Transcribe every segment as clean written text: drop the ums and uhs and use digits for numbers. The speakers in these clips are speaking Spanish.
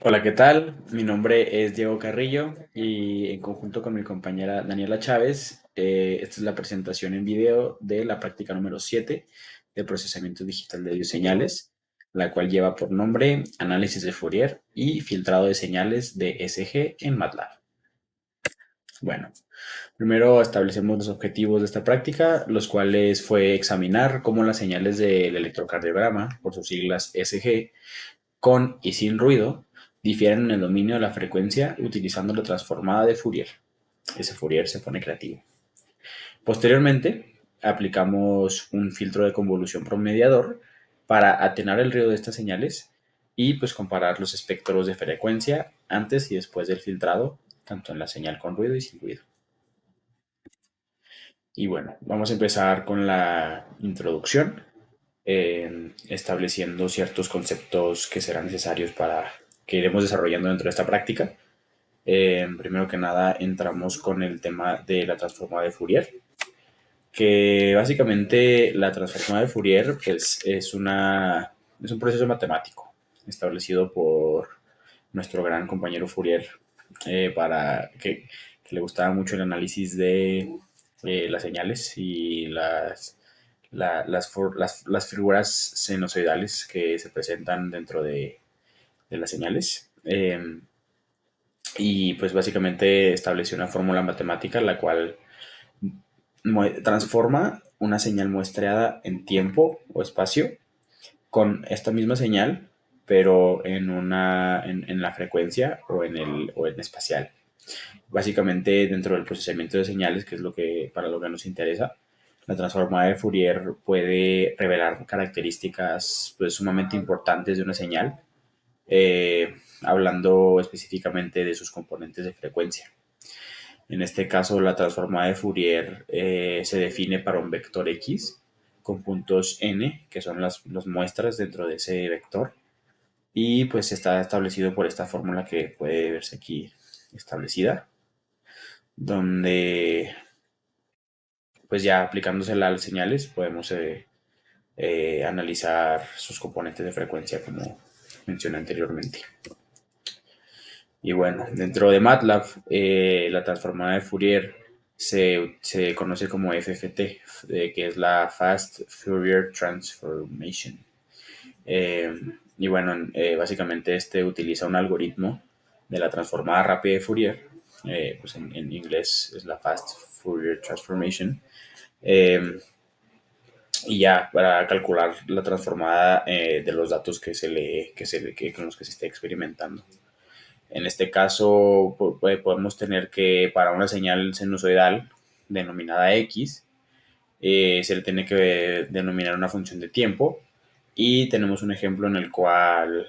Hola, ¿qué tal? Mi nombre es Diego Carrillo y en conjunto con mi compañera Daniela Chávez, esta es la presentación en video de la práctica número 7 de procesamiento digital de señales, la cual lleva por nombre análisis de Fourier y filtrado de señales de SG en MATLAB. Bueno, primero establecemos los objetivos de esta práctica, los cuales fue examinar cómo las señales del electrocardiograma, por sus siglas SG, con y sin ruido, difieren en el dominio de la frecuencia utilizando la transformada de Fourier. Ese Fourier se pone creativo. Posteriormente, aplicamos un filtro de convolución promediador para atenuar el ruido de estas señales y pues comparar los espectros de frecuencia antes y después del filtrado, tanto en la señal con ruido y sin ruido. Y bueno, vamos a empezar con la introducción, estableciendo ciertos conceptos que serán necesarios para que iremos desarrollando dentro de esta práctica. Primero que nada, entramos con el tema de la transformada de Fourier, que básicamente la transformada de Fourier pues, es un proceso matemático establecido por nuestro gran compañero Fourier para que le gustaba mucho el análisis de las señales y las figuras sinusoidales que se presentan dentro de las señales. Y pues básicamente estableció una fórmula matemática la cual transforma una señal muestreada en tiempo o espacio con esta misma señal, pero en la frecuencia o en espacial. Básicamente, dentro del procesamiento de señales, que es para lo que nos interesa, la transformada de Fourier puede revelar características pues, sumamente importantes de una señal, hablando específicamente de sus componentes de frecuencia. En este caso, la transformada de Fourier se define para un vector X con puntos n, que son las muestras dentro de ese vector, y pues está establecido por esta fórmula que puede verse aquí establecida, donde pues ya aplicándosela a las señales podemos analizar sus componentes de frecuencia como mencioné anteriormente. Y bueno, dentro de MATLAB, la transformada de Fourier se conoce como FFT, que es la Fast Fourier Transformation. Eh, y bueno, básicamente este utiliza un algoritmo de la transformada rápida de Fourier, pues en inglés es la Fast Fourier Transformation, eh, y ya para calcular la transformada de los datos con los que se esté experimentando. En este caso, podemos tener que para una señal sinusoidal denominada X, se le tiene que denominar una función de tiempo y tenemos un ejemplo en el cual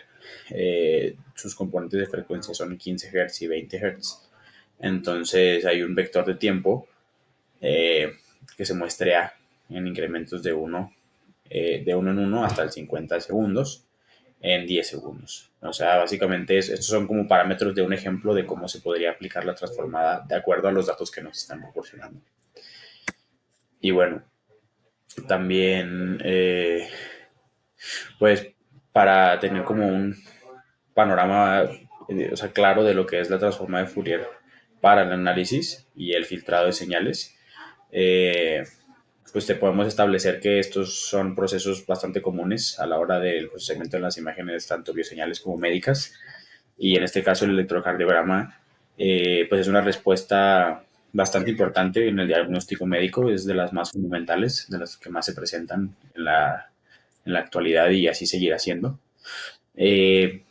sus componentes de frecuencia son 15 Hz y 20 Hz. Entonces hay un vector de tiempo eh, que se muestra en incrementos de 1 en 1 hasta el 50 segundos en 10 segundos. O sea, básicamente estos son como parámetros de un ejemplo de cómo se podría aplicar la transformada de acuerdo a los datos que nos están proporcionando. Y bueno, también, pues, para tener como un panorama o sea, claro de lo que es la transformada de Fourier para el análisis y el filtrado de señales, eh, pues te podemos establecer que estos son procesos bastante comunes a la hora del procesamiento de las imágenes, tanto bioseñales como médicas. Y en este caso el electrocardiograma, pues es una respuesta bastante importante en el diagnóstico médico, es de las más fundamentales, de las que más se presentan en la actualidad y así seguirá siendo.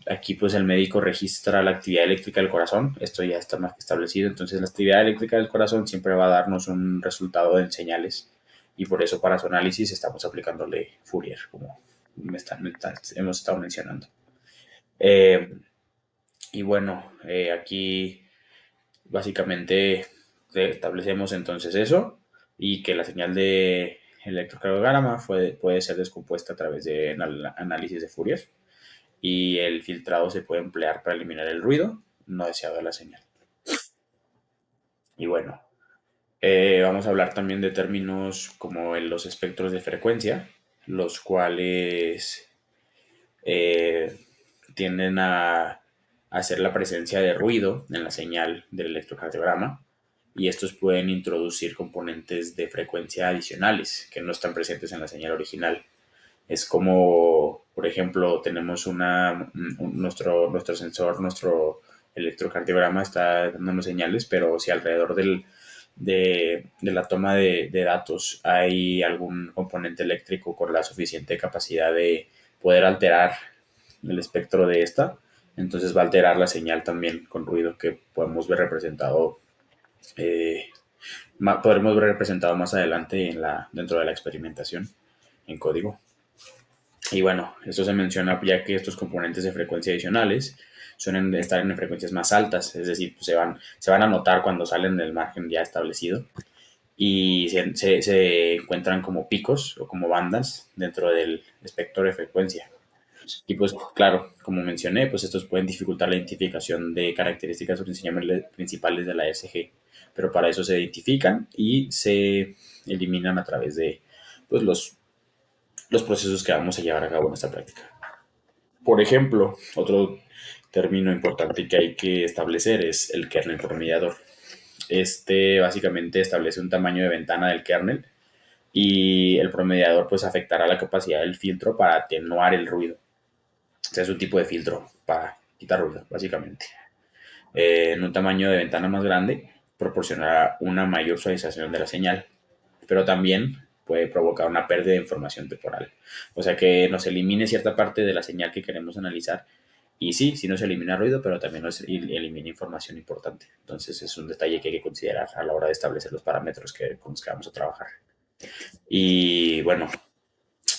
Aquí pues el médico registra la actividad eléctrica del corazón, esto ya está más que establecido, entonces la actividad eléctrica del corazón siempre va a darnos un resultado en señales y por eso para su análisis estamos aplicándole Fourier, como hemos estado mencionando. Eh, y bueno, aquí básicamente establecemos entonces eso y que la señal de electrocardiograma puede ser descompuesta a través de análisis de Fourier y el filtrado se puede emplear para eliminar el ruido no deseado de la señal. Y bueno, vamos a hablar también de términos como en los espectros de frecuencia, los cuales eh, tienden a hacer la presencia de ruido en la señal del electrocardiograma, y estos pueden introducir componentes de frecuencia adicionales que no están presentes en la señal original. Es como, por ejemplo, tenemos nuestro sensor, nuestro electrocardiograma está dando señales, pero si alrededor de la toma de datos hay algún componente eléctrico con la suficiente capacidad de poder alterar el espectro de esta, entonces va a alterar la señal también con ruido que podemos ver representado más adelante dentro de la experimentación en código. Y bueno, esto se menciona ya que estos componentes de frecuencia adicionales suelen estar en frecuencias más altas, es decir, pues se van a notar cuando salen del margen ya establecido, y se encuentran como picos o como bandas dentro del espectro de frecuencia. Y pues claro, como mencioné, pues estos pueden dificultar la identificación de características principales de la ESG, pero para eso se identifican y se eliminan a través de pues, los procesos que vamos a llevar a cabo en esta práctica. Por ejemplo, otro término importante que hay que establecer es el kernel promediador. Este básicamente establece un tamaño de ventana del kernel, y el promediador pues afectará la capacidad del filtro para atenuar el ruido. O sea, es un tipo de filtro para quitar ruido, básicamente. En un tamaño de ventana más grande proporcionará una mayor suavización de la señal, pero también puede provocar una pérdida de información temporal. O sea, que nos elimine cierta parte de la señal que queremos analizar. Y sí nos elimina ruido, pero también nos elimina información importante. Entonces es un detalle que hay que considerar a la hora de establecer los parámetros con los que vamos a trabajar. Y bueno,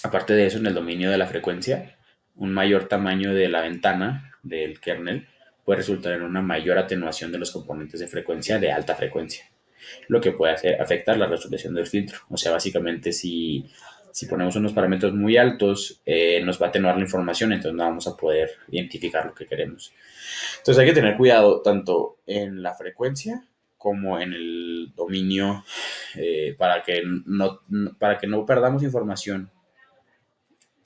aparte de eso, en el dominio de la frecuencia, un mayor tamaño de la ventana del kernel puede resultar en una mayor atenuación de los componentes de frecuencia de alta frecuencia, lo que puede afectar la resolución del filtro. O sea, básicamente si ponemos unos parámetros muy altos, nos va a atenuar la información, entonces no vamos a poder identificar lo que queremos. Entonces hay que tener cuidado tanto en la frecuencia como en el dominio, para que no perdamos información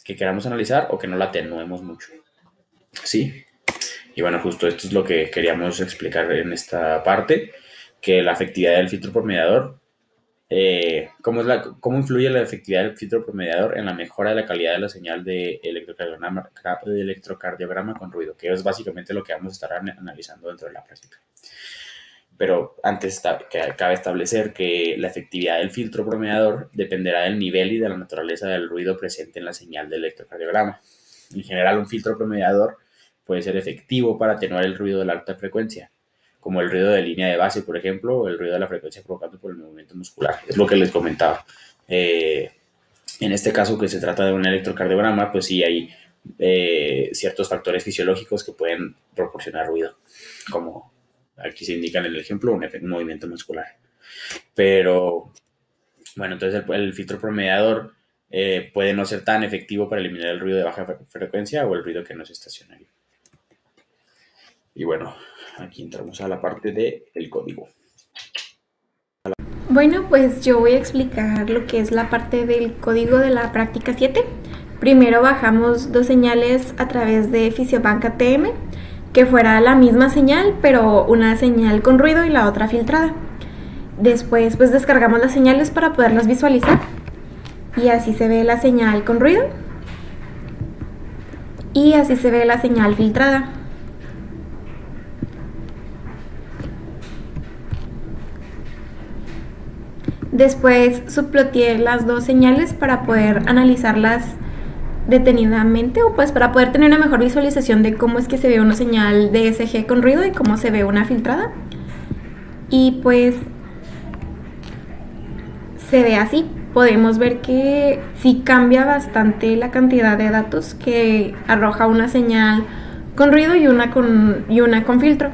que queramos analizar o que no la atenuemos mucho. Sí. Y bueno, justo esto es lo que queríamos explicar en esta parte, que la efectividad del filtro promediador, cómo influye la efectividad del filtro promediador en la mejora de la calidad de la señal de electrocardiograma con ruido, que es básicamente lo que vamos a estar analizando dentro de la práctica. Pero antes cabe establecer que la efectividad del filtro promediador dependerá del nivel y de la naturaleza del ruido presente en la señal del electrocardiograma. En general, un filtro promediador puede ser efectivo para atenuar el ruido de la alta frecuencia, como el ruido de línea de base, por ejemplo, o el ruido de la frecuencia provocado por el movimiento muscular. Es lo que les comentaba. En este caso, que se trata de un electrocardiograma, pues sí hay ciertos factores fisiológicos que pueden proporcionar ruido, como aquí se indica en el ejemplo, un movimiento muscular. Pero, bueno, entonces el filtro promediador puede no ser tan efectivo para eliminar el ruido de baja frecuencia o el ruido que no es estacionario. Y bueno, aquí entramos a la parte del código. Bueno, pues yo voy a explicar lo que es la parte del código de la práctica 7. Primero bajamos dos señales a través de Fisiobank ATM, que fuera la misma señal, pero una señal con ruido y la otra filtrada. Después pues descargamos las señales para poderlas visualizar. Y así se ve la señal con ruido. Y así se ve la señal filtrada. Después subploteé las dos señales para poder analizarlas detenidamente, o pues para poder tener una mejor visualización de cómo es que se ve una señal de ESG con ruido y cómo se ve una filtrada. Y pues se ve así. Podemos ver que sí cambia bastante la cantidad de datos que arroja una señal con ruido y una con filtro.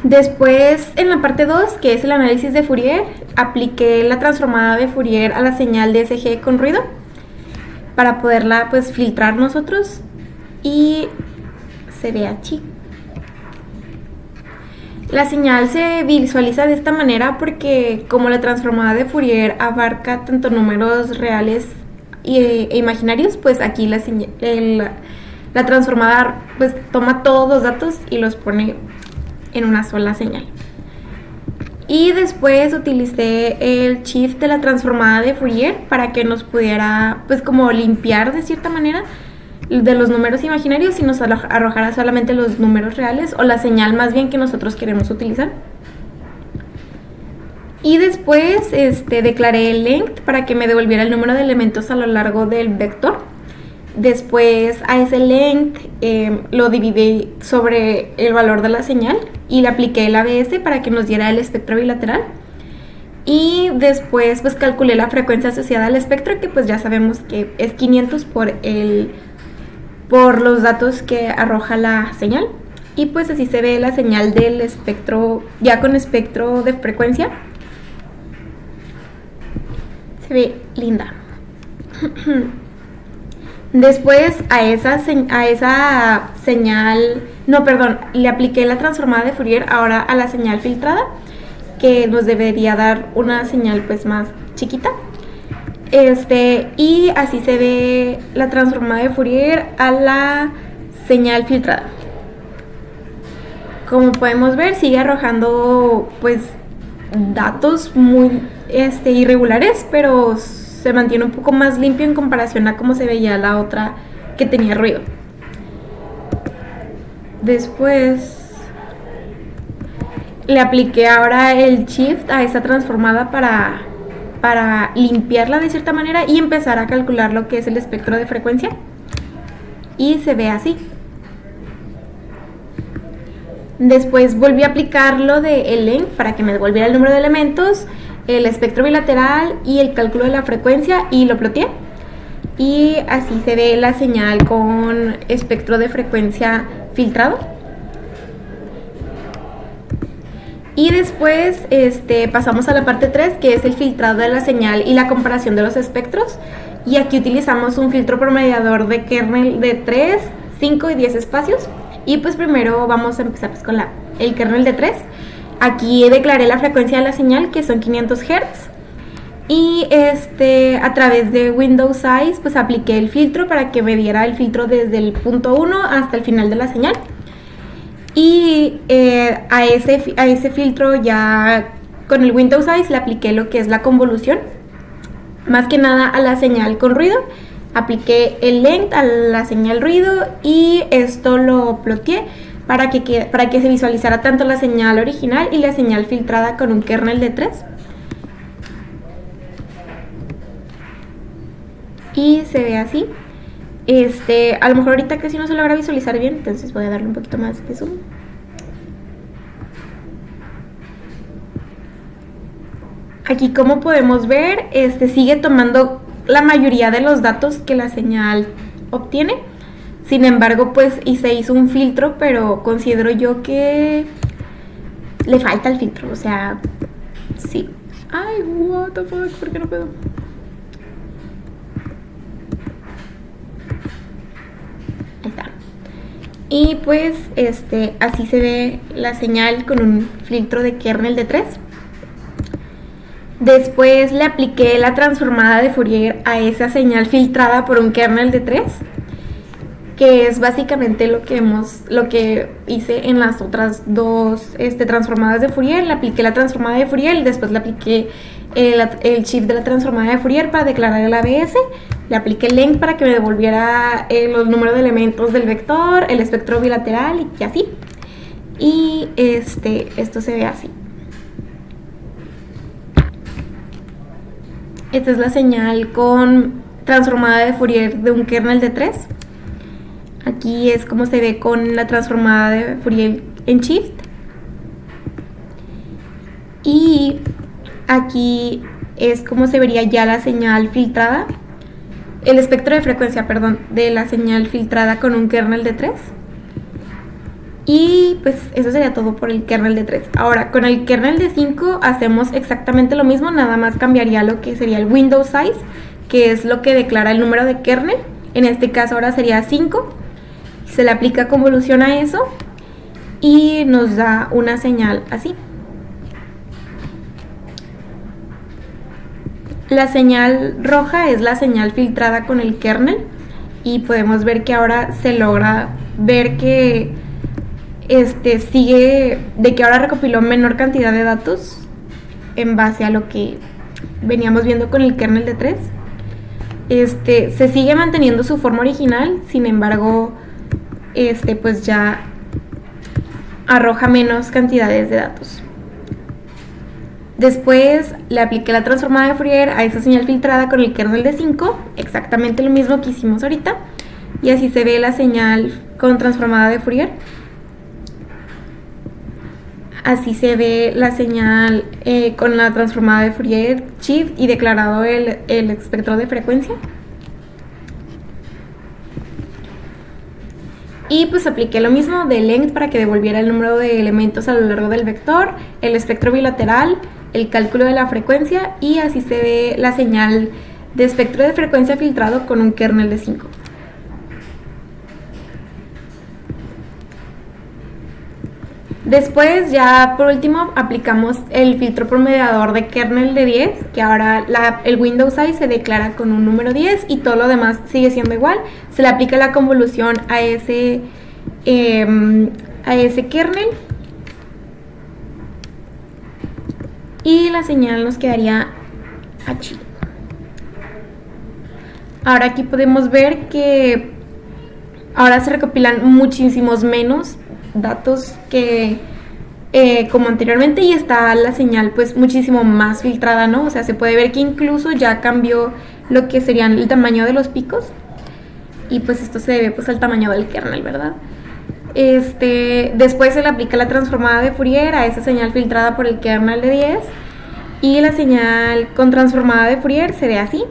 Después, en la parte 2, que es el análisis de Fourier, apliqué la transformada de Fourier a la señal de ESG con ruido para poderla pues filtrar nosotros, y se ve así. La señal se visualiza de esta manera porque como la transformada de Fourier abarca tanto números reales e imaginarios, pues aquí la transformada pues toma todos los datos y los pone en una sola señal. Y después utilicé el shift de la transformada de Fourier para que nos pudiera pues como limpiar de cierta manera de los números imaginarios y nos arrojara solamente los números reales o la señal más bien que nosotros queremos utilizar. Y después declaré el length para que me devolviera el número de elementos a lo largo del vector. Después a ese length lo dividí sobre el valor de la señal y le apliqué el ABS para que nos diera el espectro bilateral. Y después pues calculé la frecuencia asociada al espectro, que pues ya sabemos que es 500 por los datos que arroja la señal. Y pues así se ve la señal del espectro ya con espectro de frecuencia. Se ve linda. Después a esa señal, no, perdón, le apliqué la transformada de Fourier ahora a la señal filtrada, que nos debería dar una señal pues más chiquita. Y así se ve la transformada de Fourier a la señal filtrada. Como podemos ver, sigue arrojando pues datos muy irregulares, pero se mantiene un poco más limpio en comparación a cómo se veía la otra que tenía ruido. Después le apliqué ahora el shift a esta transformada para limpiarla de cierta manera y empezar a calcular lo que es el espectro de frecuencia. Y se ve así. Después volví a aplicar lo de el length para que me devolviera el número de elementos, el espectro bilateral y el cálculo de la frecuencia, y lo ploteé. Y así se ve la señal con espectro de frecuencia filtrado. Y después pasamos a la parte 3, que es el filtrado de la señal y la comparación de los espectros. Y aquí utilizamos un filtro promediador de kernel de 3, 5 y 10 espacios. Y pues primero vamos a empezar pues con el kernel de 3. Aquí declaré la frecuencia de la señal, que son 500 Hz. Y a través de Windows Size pues apliqué el filtro para que me diera el filtro desde el punto 1 hasta el final de la señal. Y a ese filtro ya con el Windows Size le apliqué lo que es la convolución, más que nada a la señal con ruido. Apliqué el length a la señal ruido y esto lo ploteé para que se visualizara tanto la señal original y la señal filtrada con un kernel de 3. Y se ve así. A lo mejor ahorita casi no se logra visualizar bien, entonces voy a darle un poquito más de zoom. Aquí, como podemos ver, sigue tomando la mayoría de los datos que la señal obtiene. Sin embargo, pues se hizo un filtro, pero considero yo que le falta el filtro, o sea, sí. Ay, what the fuck, ¿por qué no puedo? Ahí está. Y pues así se ve la señal con un filtro de kernel de 3. Después le apliqué la transformada de Fourier a esa señal filtrada por un kernel de 3, que es básicamente lo que hice en las otras dos transformadas de Fourier. Le apliqué la transformada de Fourier y después le apliqué el shift de la transformada de Fourier para declarar el ABS. Le apliqué el length para que me devolviera los números de elementos del vector, el espectro bilateral y así. Y esto se ve así. Esta es la señal con transformada de Fourier de un kernel de 3. Aquí es como se ve con la transformada de Fourier en shift. Y aquí es como se vería ya la señal filtrada, el espectro de frecuencia, perdón, de la señal filtrada con un kernel de 3. Y pues eso sería todo por el kernel de 3. Ahora, con el kernel de 5 hacemos exactamente lo mismo, nada más cambiaría lo que sería el Windows Size, que es lo que declara el número de kernel. En este caso ahora sería 5. Se le aplica convolución a eso y nos da una señal así. La señal roja es la señal filtrada con el kernel, y podemos ver que ahora se logra ver que sigue, de que ahora recopiló menor cantidad de datos en base a lo que veníamos viendo con el kernel de 3. Se sigue manteniendo su forma original, sin embargo, pues ya arroja menos cantidades de datos. Después le apliqué la transformada de Fourier a esa señal filtrada con el kernel de 5, exactamente lo mismo que hicimos ahorita, y así se ve la señal con transformada de Fourier. Así se ve la señal con la transformada de Fourier, shift y declarado el espectro de frecuencia. Y pues apliqué lo mismo de length para que devolviera el número de elementos a lo largo del vector, el espectro bilateral, el cálculo de la frecuencia, y así se ve la señal de espectro de frecuencia filtrado con un kernel de 5. Después, ya por último, aplicamos el filtro promediador de kernel de 10, que ahora el window size se declara con un número 10 y todo lo demás sigue siendo igual. Se le aplica la convolución a ese kernel y la señal nos quedaría aquí. Ahora aquí podemos ver que ahora se recopilan muchísimos menos datos que como anteriormente, y está la señal pues muchísimo más filtrada, ¿no? O sea, se puede ver que incluso ya cambió lo que serían el tamaño de los picos, y pues esto se debe pues al tamaño del kernel, ¿verdad? Después se le aplica la transformada de Fourier a esa señal filtrada por el kernel de 10, y la señal con transformada de Fourier se ve así.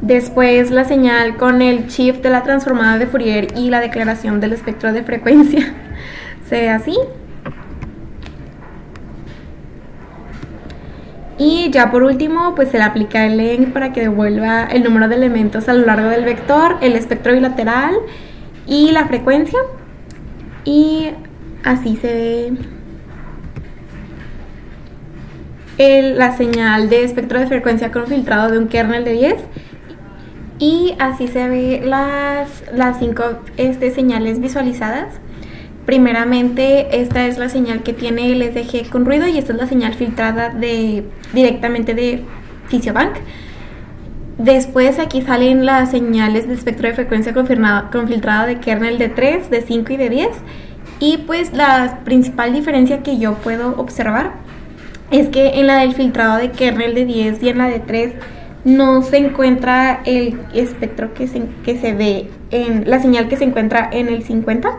Después la señal con el shift de la transformada de Fourier y la declaración del espectro de frecuencia se ve así. Y ya por último, pues se le aplica el length para que devuelva el número de elementos a lo largo del vector, el espectro bilateral y la frecuencia. Y así se ve la señal de espectro de frecuencia con filtrado de un kernel de 10. Y así se ve las 5 señales visualizadas. Primeramente, esta es la señal que tiene el SDG con ruido, y esta es la señal filtrada directamente de Fisiobank. Después aquí salen las señales de espectro de frecuencia confiltrada de kernel de 3, de 5 y de 10. Y pues la principal diferencia que yo puedo observar es que en la del filtrado de kernel de 10 y en la de 3 no se encuentra el espectro que se ve en la señal que se encuentra en el 50,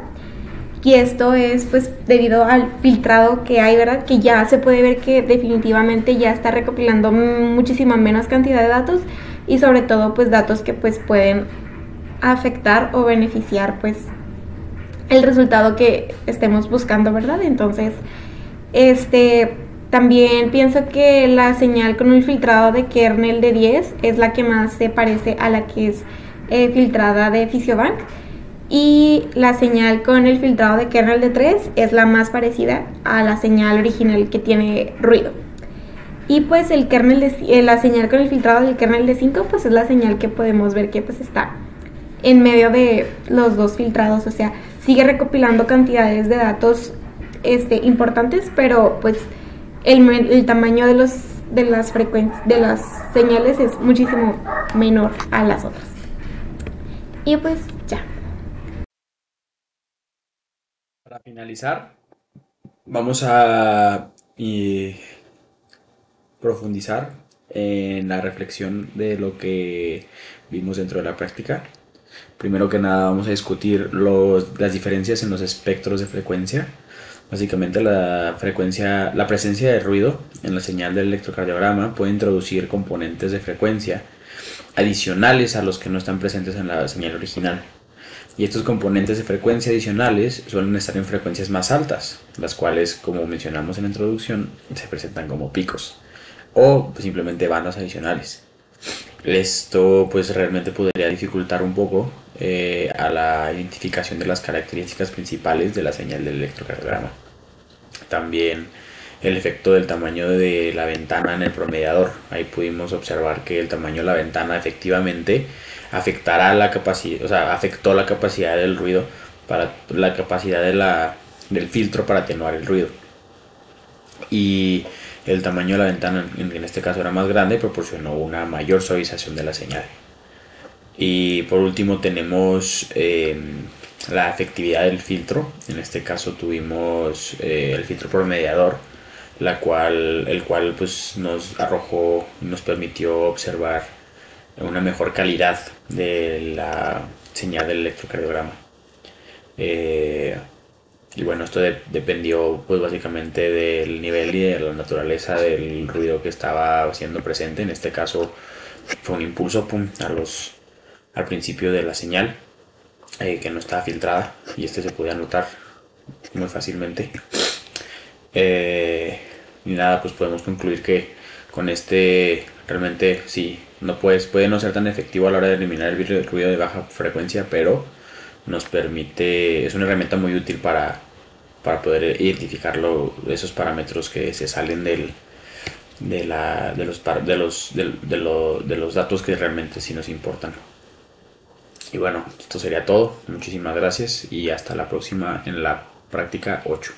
y esto es pues debido al filtrado que hay, ¿verdad? Que ya se puede ver que definitivamente ya está recopilando muchísima menos cantidad de datos, y sobre todo pues datos que pues pueden afectar o beneficiar pues el resultado que estemos buscando, ¿verdad? Entonces también pienso que la señal con el filtrado de kernel de 10 es la que más se parece a la que es filtrada de Fisiobank, y la señal con el filtrado de kernel de 3 es la más parecida a la señal original que tiene ruido. Y pues la señal con el filtrado del kernel de 5 pues es la señal que podemos ver que pues está en medio de los dos filtrados, o sea, sigue recopilando cantidades de datos importantes, pero pues el tamaño de las señales es muchísimo menor a las otras. Y pues ya. Para finalizar, vamos a profundizar en la reflexión de lo que vimos dentro de la práctica. Primero que nada vamos a discutir las diferencias en los espectros de frecuencia. Básicamente la presencia de ruido en la señal del electrocardiograma puede introducir componentes de frecuencia adicionales a los que no están presentes en la señal original. Y estos componentes de frecuencia adicionales suelen estar en frecuencias más altas, las cuales, como mencionamos en la introducción, se presentan como picos o simplemente bandas adicionales. Esto pues realmente podría dificultar un poco a la identificación de las características principales de la señal del electrocardiograma. También el efecto del tamaño de la ventana en el promediador. Ahí pudimos observar que el tamaño de la ventana efectivamente afectará la capacidad, o sea, afectó la capacidad del ruido, para la capacidad del filtro para atenuar el ruido. Y el tamaño de la ventana, en este caso era más grande, proporcionó una mayor suavización de la señal. Y por último tenemos la efectividad del filtro. En este caso tuvimos el filtro promediador, el cual pues nos arrojó, nos permitió observar una mejor calidad de la señal del electrocardiograma. Y bueno, esto dependió pues básicamente del nivel y de la naturaleza del ruido que estaba siendo presente. En este caso fue un impulso al principio de la señal, que no estaba filtrada, y este se podía notar muy fácilmente. Y nada, pues podemos concluir que con este realmente sí, puede no ser tan efectivo a la hora de eliminar el ruido de baja frecuencia, pero nos permite, es una herramienta muy útil para poder identificar esos parámetros que se salen de los datos que realmente sí nos importan. Y bueno, esto sería todo. Muchísimas gracias y hasta la próxima en la práctica 8.